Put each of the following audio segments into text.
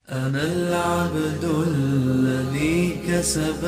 أنا العبد الذي كسب.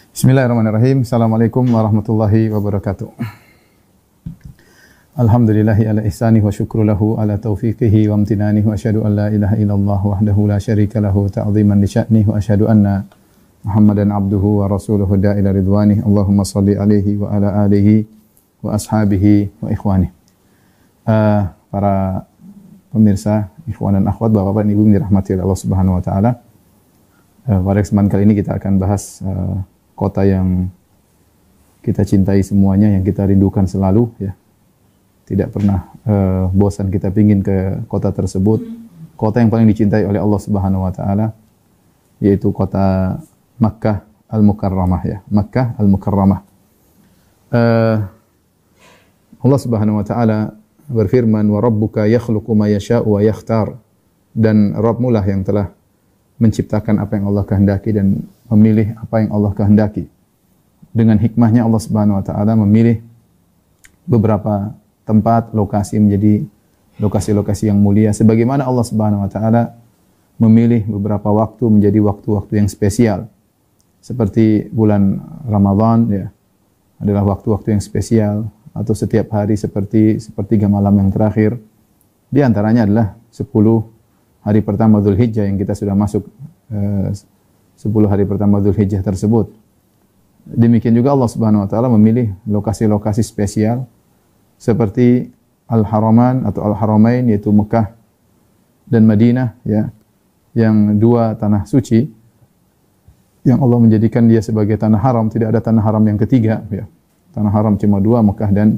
Bismillahirrahmanirrahim. Assalamualaikum warahmatullahi wabarakatuh. Alhamdulillahi ala ihsanihi wa syukru lahu ala taufiqihi wa amtinanihi wa asyhadu an la ilaha illallah wahdahu la syarika lahu ta'ziman li sya'nihi wa asyhadu anna Muhammadan abduhu wa rasuluhu da'ila ridwanih. Allahumma salli alaihi wa ala alihi wa ashabihi wa ikhwanih. Para pemirsa, ikhwan dan akhwat, bapak-bapak dan ibu yang dirahmati oleh Allah Subhanahu wa taala. Pada kesempatan kali ini kita akan bahas kota yang kita cintai semuanya, yang kita rindukan selalu, ya. Tidak pernah bosan kita pingin ke kota tersebut. Kota yang paling dicintai oleh Allah Subhanahu wa taala, yaitu kota Makkah Al-Mukarramah, ya. Makkah Al-Mukarramah. Allah Subhanahu wa taala berfirman, wa rabbuka yakhluqu ma yasha'u wa yakhtar, dan Rabbmu lah yang telah menciptakan apa yang Allah kehendaki dan memilih apa yang Allah kehendaki. Dengan hikmahnya Allah Subhanahu wa taala memilih beberapa tempat, lokasi menjadi lokasi-lokasi yang mulia, sebagaimana Allah Subhanahu wa taala memilih beberapa waktu menjadi waktu-waktu yang spesial. Seperti bulan Ramadan, ya, adalah waktu-waktu yang spesial, atau setiap hari seperti sepertiga malam yang terakhir. Di antaranya adalah 10 hari pertama Dzulhijjah yang kita sudah masuk 10 hari pertama Dzulhijjah tersebut. Demikian juga Allah Subhanahu wa taala memilih lokasi-lokasi spesial seperti Al-Haraman atau Al-Haramain, yaitu Mekah dan Madinah, ya, yang dua tanah suci yang Allah menjadikan dia sebagai tanah haram. Tidak ada tanah haram yang ketiga, ya. Tanah haram cuma dua, Mekah dan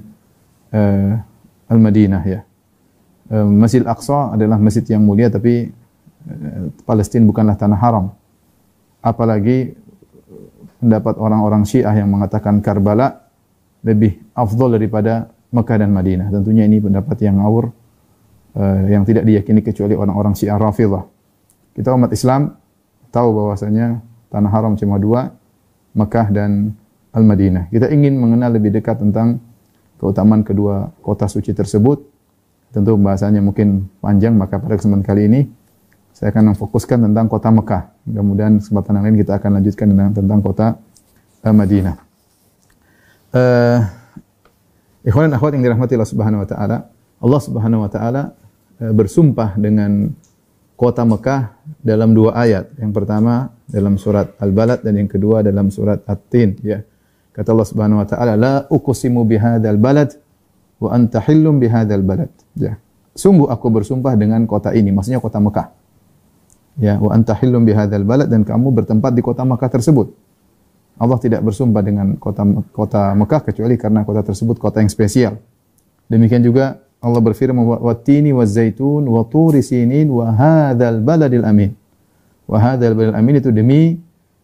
Al-Madinah, ya. Masjid Al-Aqsa adalah masjid yang mulia, tapi Palestina bukanlah tanah haram. Apalagi pendapat orang-orang Syiah yang mengatakan Karbala lebih afdal daripada Mekah dan Madinah. Tentunya ini pendapat yang ngawur, yang tidak diyakini kecuali orang-orang Syiah Rafidhah. Kita umat Islam tahu bahwasanya tanah haram cuma dua, Mekah dan Al-Madinah. Kita ingin mengenal lebih dekat tentang keutamaan kedua kota suci tersebut. Tentu pembahasannya mungkin panjang, maka pada kesempatan kali ini saya akan memfokuskan tentang kota Mekah. Mudah-mudahan kesempatan yang lain kita akan lanjutkan tentang kota Madinah. Ikhwan dan akhwat yang dirahmati Allah Subhanahu wa taala, Allah Subhanahu wa taala bersumpah dengan kota Mekah dalam dua ayat. Yang pertama dalam surat Al-Balad dan yang kedua dalam surat At-Tin, ya. Kata Allah Subhanahu wa taala, la uqsimu bihadzal balad wa anta hillum bihadzal balad. Ya. Sungguh aku bersumpah dengan kota ini, maksudnya kota Mekah. Ya, wa anta hillum bihadzal balad, dan kamu bertempat di kota Mekah tersebut. Allah tidak bersumpah dengan kota Mekah kecuali karena kota tersebut kota yang spesial. Demikian juga Allah berfirman, wat-tini waz-zaitun wa turi sinin wa hadzal baladil amin. Wa hadzal baladil amin itu demi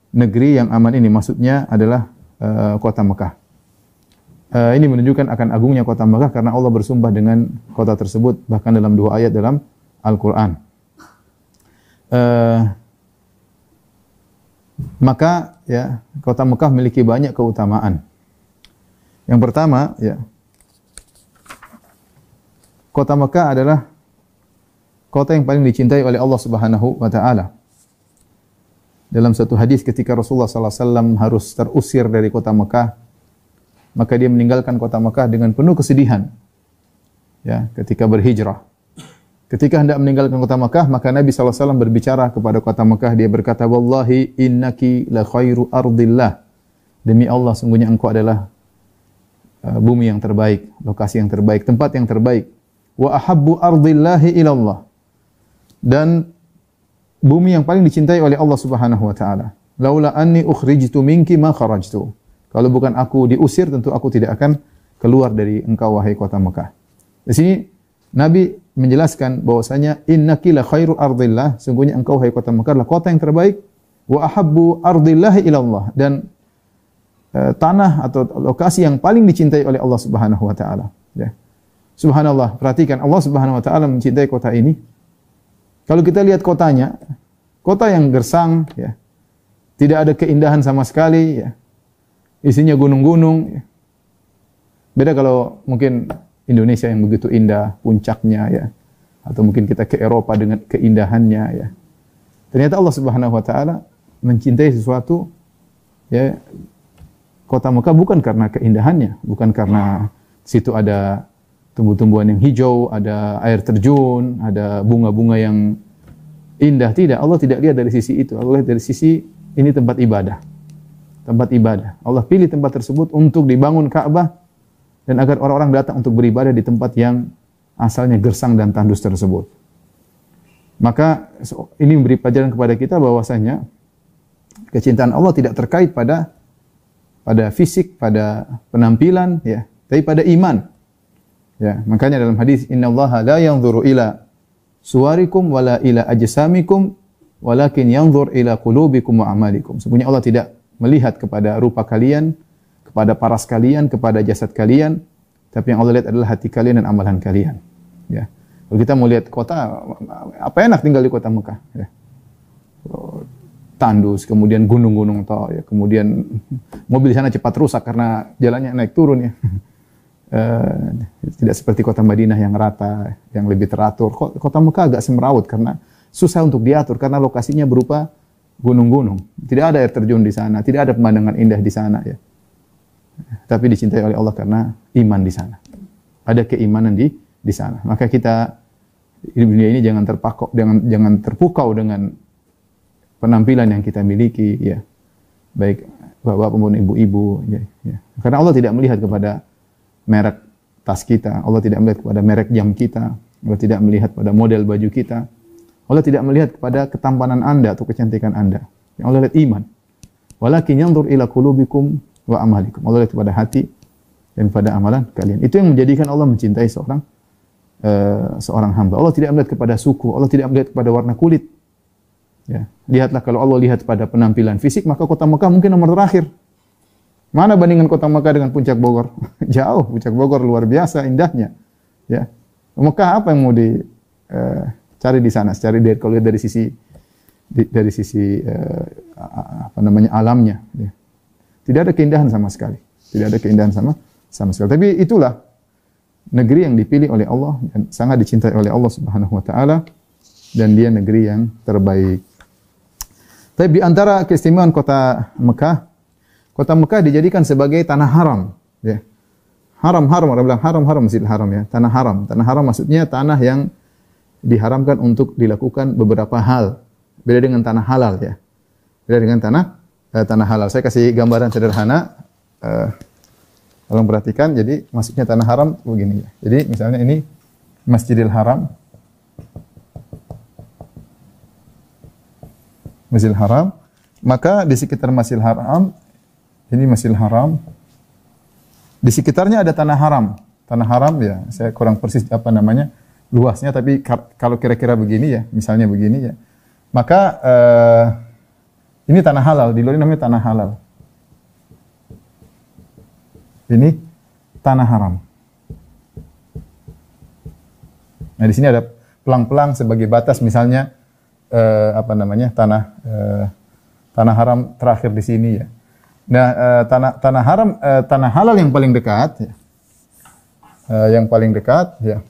negeri yang aman ini, maksudnya adalah kota Mekah. Ini menunjukkan akan agungnya kota Mekah karena Allah bersumpah dengan kota tersebut, bahkan dalam dua ayat dalam Al-Quran. Maka, ya, kota Mekah memiliki banyak keutamaan. Yang pertama, ya, kota Mekah adalah kota yang paling dicintai oleh Allah Subhanahu wa taala. Dalam satu hadis ketika Rasulullah sallallahu alaihi wasallam harus terusir dari kota Mekah, maka dia meninggalkan kota Mekah dengan penuh kesedihan. Ya, ketika berhijrah. Ketika hendak meninggalkan kota Mekah, maka Nabi sallallahu alaihi wasallam berbicara kepada kota Mekah, dia berkata, "Wallahi innaki la khairu ardillah." Demi Allah, sungguhnya engkau adalah bumi yang terbaik, lokasi yang terbaik, tempat yang terbaik. Wa ahabbu ardillahi ila Allah. Dan bumi yang paling dicintai oleh Allah Subhanahu wa taala. Laula anni ukhrijtu minki ma kharajtu. Kalau bukan aku diusir, tentu aku tidak akan keluar dari engkau, wahai kota Mekah. Di sini Nabi menjelaskan bahwasanya innaki la khairu ardillah, sungguhnya engkau, wahai kota Mekah, adalah kota yang terbaik. Wa ahabbu ardillahi ila Allah, dan tanah atau lokasi yang paling dicintai oleh Allah Subhanahu wa taala, ya. Subhanallah, perhatikan, Allah Subhanahu wa taala mencintai kota ini. Kalau kita lihat kotanya, kota yang gersang, ya, tidak ada keindahan sama sekali, ya. Isinya gunung-gunung, ya. Beda kalau mungkin Indonesia yang begitu indah, puncaknya, ya, atau mungkin kita ke Eropa dengan keindahannya ya. Ternyata Allah Subhanahu wa taala mencintai sesuatu ya, kota Mekah bukan karena keindahannya, bukan karena situ ada tumbuh-tumbuhan yang hijau, ada air terjun, ada bunga-bunga yang indah. Tidak, Allah tidak lihat dari sisi itu. Allah lihat dari sisi ini tempat ibadah. Tempat ibadah. Allah pilih tempat tersebut untuk dibangun Ka'bah dan agar orang-orang datang untuk beribadah di tempat yang asalnya gersang dan tandus tersebut. Maka ini memberi pelajaran kepada kita bahwasanya kecintaan Allah tidak terkait pada fisik, pada penampilan ya, tapi pada iman. Ya, makanya dalam hadis innallaha la yanzuru ila suwarikum wala ila ajsamikum walakin yanzur ila qulubikum wa amalikum. Sebenarnya Allah tidak melihat kepada rupa kalian, kepada paras kalian, kepada jasad kalian, tapi yang Allah lihat adalah hati kalian dan amalan kalian. Ya. Kalau kita mau lihat kota, apa enak tinggal di kota Mekah ya. Tandus, kemudian gunung-gunung toh ya, kemudian mobil di sana cepat rusak karena jalannya naik turun ya. Tidak seperti kota Madinah yang rata, yang lebih teratur. Kota Mekah agak semrawut karena susah untuk diatur karena lokasinya berupa gunung-gunung. Tidak ada air terjun di sana, tidak ada pemandangan indah di sana ya. Tapi dicintai oleh Allah karena iman di sana. Ada keimanan di sana. Maka kita di dunia ini jangan terpukau dengan penampilan yang kita miliki ya. Baik bapak maupun ibu-ibu ya. Karena Allah tidak melihat kepada merek tas kita, Allah tidak melihat kepada merek jam kita, Allah tidak melihat pada model baju kita, Allah tidak melihat kepada ketampanan Anda atau kecantikan Anda. Yang Allah lihat iman. Walakin yanzur ila qulubikum wa amalikum. Allah lihat kepada hati dan pada amalan kalian. Itu yang menjadikan Allah mencintai seorang hamba. Allah tidak melihat kepada suku, Allah tidak melihat kepada warna kulit. Ya. Lihatlah, kalau Allah lihat pada penampilan fisik, maka kota Mekah mungkin nomor terakhir. Mana bandingan kota Mekah dengan Puncak Bogor? Jauh, Puncak Bogor luar biasa indahnya. Ya. Mekah apa yang mau dicari di sana? Kalau lihat dari sisi alamnya. Ya. Tidak ada keindahan sama sekali. Tidak ada keindahan sama sekali. Tapi itulah negeri yang dipilih oleh Allah dan sangat dicintai oleh Allah Subhanahu wa taala, dan dia negeri yang terbaik. Tapi di antara keistimewaan kota Mekah dijadikan sebagai tanah haram, ya. Haram, orang bilang haram, Masjidil Haram ya, tanah haram. Tanah haram maksudnya tanah yang diharamkan untuk dilakukan beberapa hal. Beda dengan tanah halal ya. Beda dengan tanah halal. Saya kasih gambaran sederhana. Tolong perhatikan. Jadi maksudnya tanah haram begini ya. Jadi misalnya ini Masjidil Haram. Masjidil Haram. Maka di sekitar Masjidil Haram, ini Masjidil Haram. Di sekitarnya ada tanah haram. Tanah haram ya, saya kurang persis apa namanya luasnya, tapi kalau kira-kira begini ya, misalnya begini ya. Maka ini tanah halal, di luar ini namanya tanah halal. Ini tanah haram. Nah, di sini ada pelang-pelang sebagai batas, misalnya tanah haram terakhir di sini ya. Nah, tanah halal yang paling dekat ya,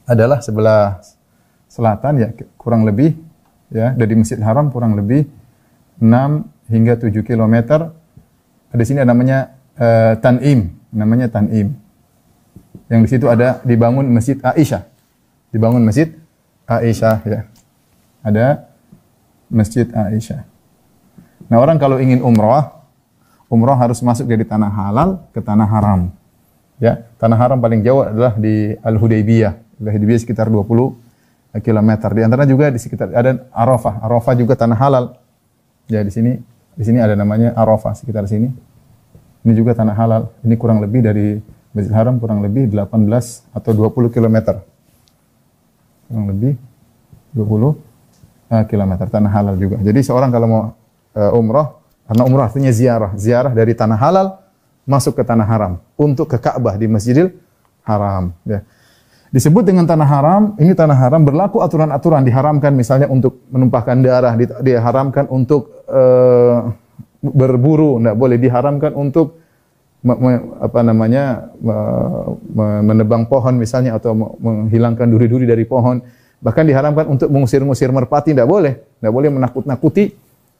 adalah sebelah selatan ya, kurang lebih ya, dari Masjidil Haram kurang lebih 6 hingga 7 km. Di sini namanya Tan'im, Yang di situ ada dibangun Masjid Aisyah. Ya. Ada Masjid Aisyah. Nah, orang kalau ingin umrah harus masuk dari tanah halal ke tanah haram. Ya, tanah haram paling jauh adalah di Al-Hudaybiyah. Al-Hudaybiyah sekitar 20 km. Di antara juga di sekitar ada Arafah. Arafah juga tanah halal. Ya, di sini ada namanya Arafah sekitar sini. Ini juga tanah halal. Ini kurang lebih dari Masjidil Haram kurang lebih 18 atau 20 km. Kurang lebih 20 km tanah halal juga. Jadi seorang kalau mau umrah, karena umrah artinya ziarah dari tanah halal masuk ke tanah haram untuk ke Ka'bah di Masjidil Haram ya. Disebut dengan tanah haram, ini tanah haram berlaku aturan-aturan, diharamkan misalnya untuk menumpahkan darah, diharamkan untuk berburu, enggak boleh, diharamkan untuk menebang pohon misalnya atau menghilangkan duri-duri dari pohon. Bahkan diharamkan untuk mengusir-ngusir merpati, tidak boleh menakut-nakuti,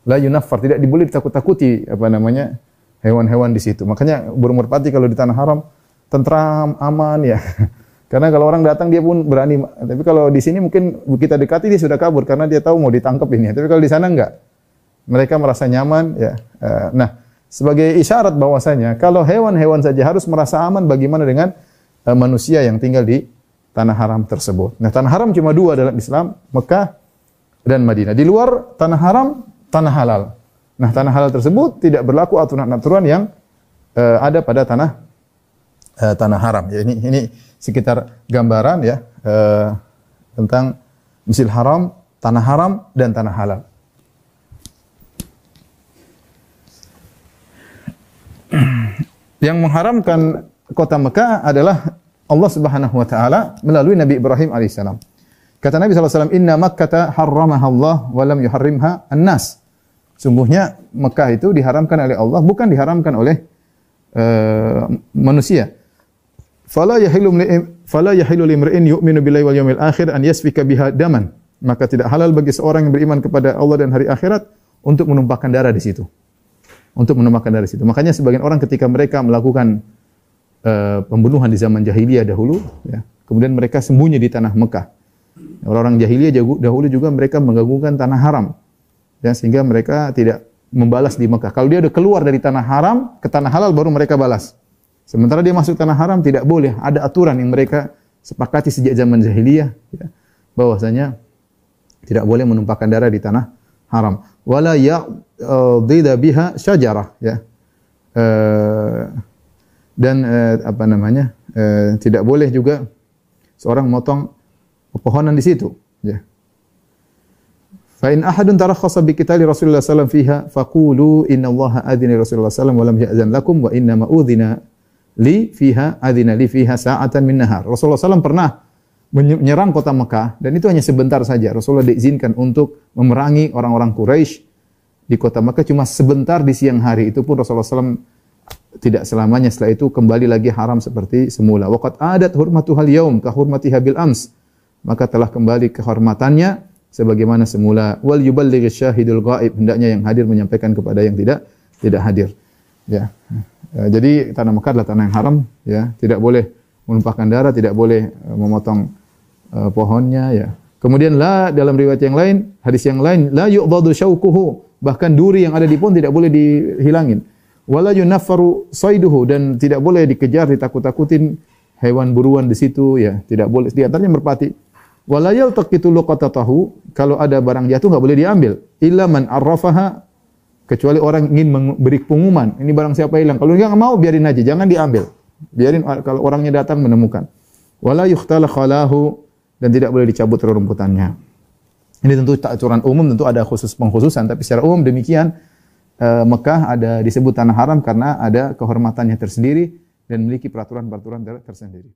la yunaffar, tidak boleh ditakut-takuti hewan-hewan di situ. Makanya burung merpati kalau di tanah haram tentram, aman ya. Karena kalau orang datang dia pun berani. Tapi kalau di sini mungkin kita dekati dia sudah kabur karena dia tahu mau ditangkap ini. Tapi kalau di sana enggak. Mereka merasa nyaman ya. Nah, sebagai isyarat bahwasanya kalau hewan-hewan saja harus merasa aman, bagaimana dengan manusia yang tinggal di tanah haram tersebut. Nah, tanah haram cuma dua dalam Islam, Mekah dan Madinah. Di luar tanah haram, tanah halal. Nah, tanah halal tersebut tidak berlaku aturan-aturan yang ada pada tanah haram. Ya, ini sekitar gambaran ya tentang Masjidil Haram, tanah haram dan tanah halal. Yang mengharamkan kota Mekah adalah Allah Subhanahu wa taala melalui Nabi Ibrahim alaihissalam. Kata Nabi SAW, "Inna Makkah harramaha Allah wa lam yuharrimha an-nas." Sungguhnya Mekah itu diharamkan oleh Allah, bukan diharamkan oleh manusia. Fala yahilu limri'in yu'minu billahi wal yawmil akhir an yasfika biha daman. Maka tidak halal bagi seorang yang beriman kepada Allah dan hari akhirat untuk menumpahkan darah di situ. Makanya sebagian orang ketika mereka melakukan pembunuhan di zaman jahiliyah dahulu, ya, kemudian mereka sembunyi di tanah Mekah. Orang-orang jahiliyah dahulu juga mereka menggabungkan tanah haram, ya, sehingga mereka tidak membalas di Mekah. Kalau dia sudah keluar dari tanah haram ke tanah halal, baru mereka balas. Sementara dia masuk tanah haram tidak boleh. Ada aturan yang mereka sepakati sejak zaman jahiliyah, ya, bahwasanya tidak boleh menumpahkan darah di tanah haram. Wala ya'dida biha syajarah, ya. Dan tidak boleh juga seorang motong pepohonan di situ, ya. Fa in ahadun tarakhasa bi qitali Rasulullah sallallahu alaihi wasallam fiha faqulu innallaha adzina Rasulullah sallallahu alaihi wasallam wa lam ya'zan lakum wa inna ma udzina li fiha adzina li fiha sa'atan min nahar. Rasulullah sallallahu alaihi wasallam pernah menyerang kota Mekah dan itu hanya sebentar saja. Rasulullah diizinkan untuk memerangi orang-orang Quraisy di kota Mekah cuma sebentar di siang hari. Itu pun Rasulullah SAW tidak selamanya. Setelah itu kembali lagi haram seperti semula. Waqad adat hurmatuhal yaum ka hurmatiha bil ams. Maka telah kembali kehormatannya sebagaimana semula. Wal yuballigh syahidul ghaib. Hendaknya yang hadir menyampaikan kepada yang tidak hadir. Ya. Jadi tanah Mekah adalah tanah yang haram, ya. Tidak boleh menumpahkan darah, tidak boleh memotong pohonnya, ya. Kemudian dalam riwayat yang lain, hadis yang lain, la yu'dadu syaukuhu, bahkan duri yang ada di pohon tidak boleh dihilangin. Wala yunaffaru saiduhu, dan tidak boleh dikejar, ditakut-takutin hewan buruan di situ, ya. Tidak boleh, di antaranya merpati. Wala yaltaqitu luqatatahu, kalau ada barang jatuh enggak boleh diambil. Illa man arrafaha, kecuali orang ingin memberi pengumuman, ini barang siapa hilang. Kalau dia enggak mau, biarin aja, jangan diambil. Biarin kalau orangnya datang menemukan. Wala yukhtala khalahu, dan tidak boleh dicabut rerumputannya. Ini tentu aturan umum, tentu ada pengkhususan, tapi secara umum demikian. Mekah disebut tanah haram karena ada kehormatannya tersendiri dan memiliki peraturan-peraturan tersendiri.